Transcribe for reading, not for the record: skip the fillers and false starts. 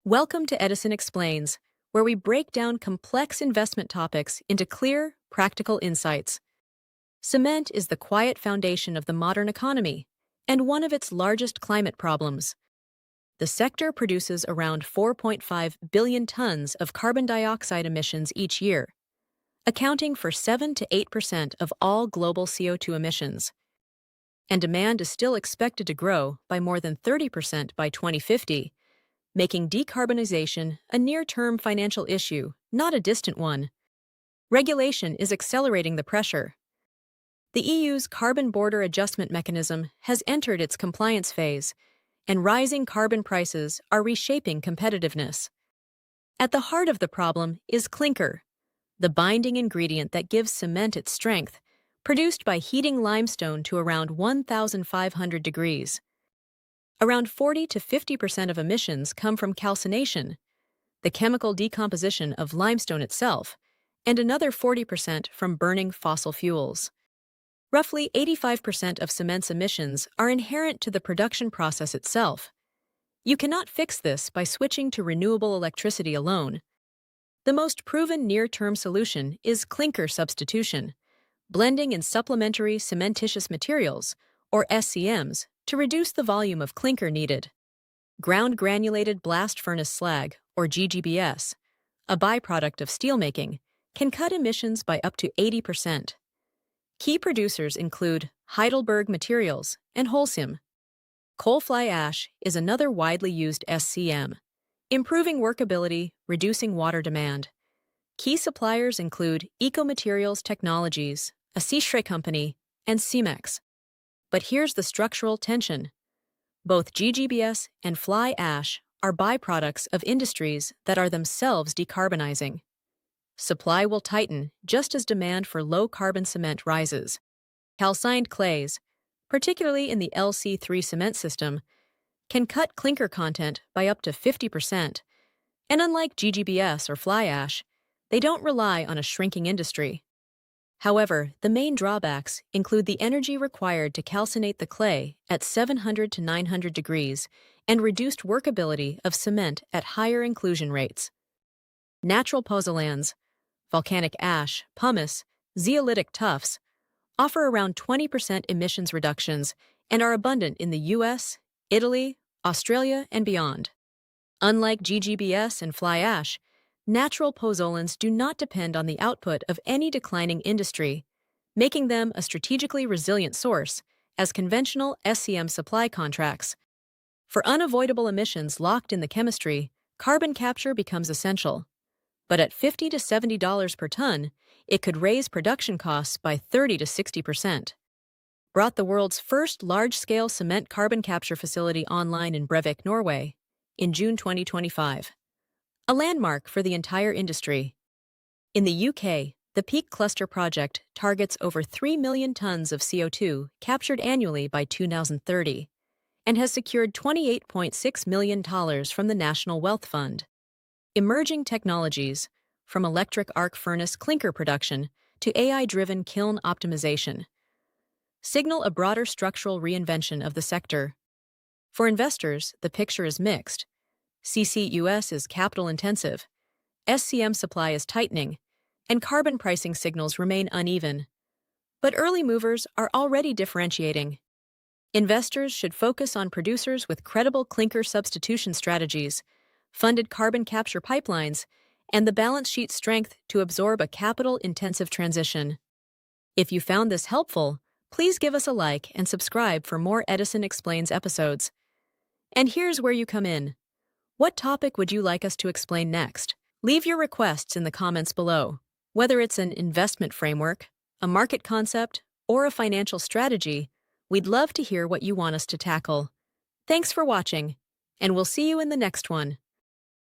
Welcome to Edison Explains, where we break down complex investment topics into clear, practical insights. Cement is the quiet foundation of the modern economy and one of its largest climate problems. The sector produces around 4.5 billion tons of carbon dioxide emissions each year, accounting for 7 to 8% of all global CO2 emissions. And demand is still expected to grow by more than 30% by 2050, making decarbonisation a near-term financial issue, not a distant one. Regulation is accelerating the pressure. The EU's Carbon Border Adjustment Mechanism has entered its compliance phase, and rising carbon prices are reshaping competitiveness. At the heart of the problem is clinker, the binding ingredient that gives cement its strength, produced by heating limestone to around 1,500 degrees. Around 40 to 50% of emissions come from calcination, the chemical decomposition of limestone itself, and another 40% from burning fossil fuels. Roughly 85% of cement's emissions are inherent to the production process itself. You cannot fix this by switching to renewable electricity alone. The most proven near-term solution is clinker substitution, blending in supplementary cementitious materials, or SCMs, to reduce the volume of clinker needed. Ground granulated blast furnace slag, or GGBS, a byproduct of steelmaking, can cut emissions by up to 80%. Key producers include Heidelberg Materials and Holcim. Coal fly ash is another widely used SCM, improving workability, reducing water demand. Key suppliers include Ecomaterials Technologies, a Seashray company, and Cemex. But here's the structural tension. Both GGBS and fly ash are byproducts of industries that are themselves decarbonizing. Supply will tighten just as demand for low-carbon cement rises. Calcined clays, particularly in the LC3 cement system, can cut clinker content by up to 50%, and unlike GGBS or fly ash, they don't rely on a shrinking industry. However, the main drawbacks include the energy required to calcinate the clay at 700 to 900 degrees and reduced workability of cement at higher inclusion rates. Natural pozzolans, volcanic ash, pumice, zeolitic tuffs, offer around 20% emissions reductions and are abundant in the US, Italy, Australia, and beyond. Unlike GGBS and fly ash, natural pozzolans do not depend on the output of any declining industry, making them a strategically resilient source as conventional SCM supply contracts. For unavoidable emissions locked in the chemistry, carbon capture becomes essential. But at $50 to $70 per ton, it could raise production costs by 30 to 60%. Brought the world's first large-scale cement carbon capture facility online in Brevik, Norway, in June 2025. A landmark for the entire industry. In the UK, the Peak Cluster project targets over 3 million tons of CO2 captured annually by 2030 and has secured $28.6 million from the National Wealth Fund. Emerging technologies, from electric arc furnace clinker production to AI-driven kiln optimization, signal a broader structural reinvention of the sector. For investors, the picture is mixed. CCUS is capital-intensive, SCM supply is tightening, and carbon pricing signals remain uneven. But early movers are already differentiating. Investors should focus on producers with credible clinker substitution strategies, funded carbon capture pipelines, and the balance sheet strength to absorb a capital-intensive transition. If you found this helpful, please give us a like and subscribe for more Edison Explains episodes. And here's where you come in. What topic would you like us to explain next? Leave your requests in the comments below. Whether it's an investment framework, a market concept, or a financial strategy, we'd love to hear what you want us to tackle. Thanks for watching, and we'll see you in the next one.